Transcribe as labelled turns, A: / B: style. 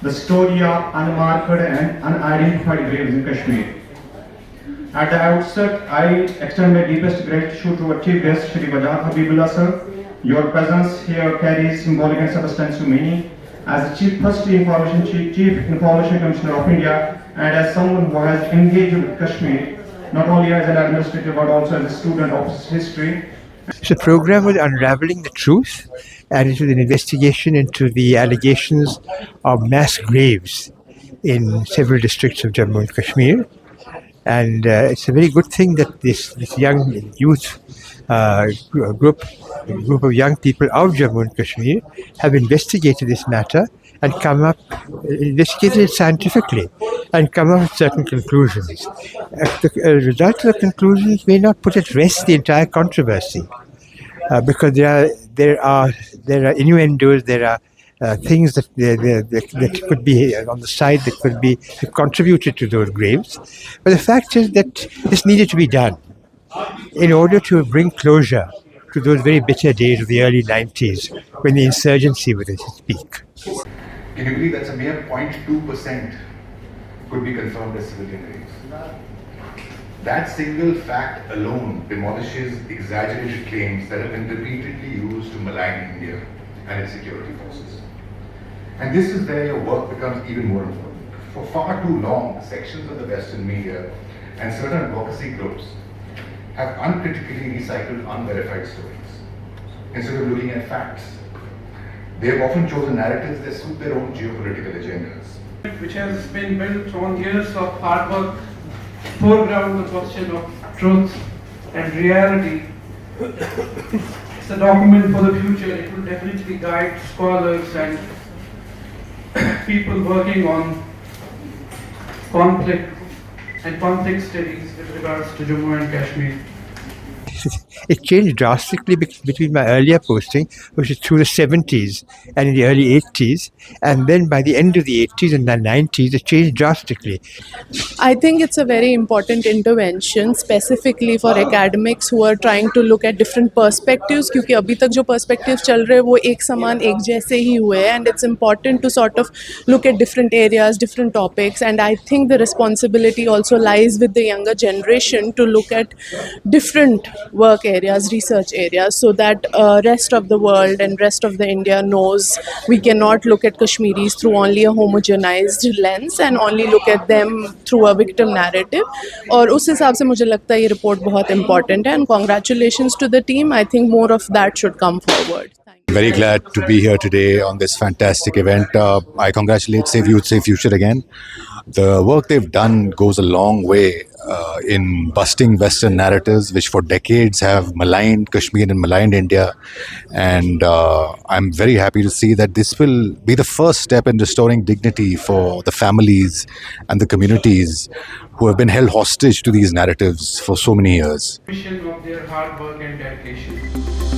A: the story of unmarked and unidentified graves in Kashmir. At the outset, I extend my deepest gratitude to our chief guest, Shri Bajat Habibullah sir. Your presence here carries symbolic and substantial meaning. As the Chief Information Commissioner of India, and as someone who has engaged with Kashmir, not only as an administrator but also as a student of history.
B: So the program was Unraveling the Truth, and it was an investigation into the allegations of mass graves in several districts of Jammu and Kashmir. And it's a very good thing that this young youth group of young people of Jammu and Kashmir have investigated this matter and investigated it scientifically and come up with certain conclusions. The result of the conclusions may not put at rest the entire controversy because there are innuendos, there are things that could be on the side that could be contributed to those graves. But the fact is that this needed to be done in order to bring closure to those very bitter days of the early 90s when the insurgency was at its peak.
C: Can you believe that's a mere 0.2% could be confirmed as civilian graves? That single fact alone demolishes exaggerated claims that have been repeatedly used to malign India and its security forces. And this is where your work becomes even more important. For far too long, sections of the Western media and certain advocacy groups have uncritically recycled unverified stories instead of looking at facts. They have often chosen narratives that suit their own geopolitical agendas.
D: Which has been built on years of hard work, foreground the question of truth and reality. It's a document for the future. It will definitely guide scholars and people working on conflict and conflict studies with regards to Jammu and Kashmir.
B: It changed drastically between my earlier posting, which is through the 70s and in the early 80s, and then by the end of the 80s and the 90s, it changed drastically.
E: I think it's a very important intervention, specifically for academics who are trying to look at different perspectives, क्योंकि अभी तक जो perspectives चल रहे हैं वो एक समान एक जैसे ही हुए हैं, and it's important to sort of look at different areas, different topics, and I think the responsibility also lies with the younger generation to look at different work areas, research areas, so that rest of the world and rest of the India knows we cannot look at Kashmiris through only a homogenized lens and only look at them through a victim narrative. और उस हिसाब से मुझे लगता है ये report बहुत important है, and congratulations to the team. I think more of that should come forward.
F: Very glad to be here today on this fantastic event. I congratulate Save Youth, Save Future again. The work they've done goes a long way in busting Western narratives which for decades have maligned Kashmir and maligned India. And I'm very happy to see that this will be the first step in restoring dignity for the families and the communities who have been held hostage to these narratives for so many years.
D: Of their hard work and dedication.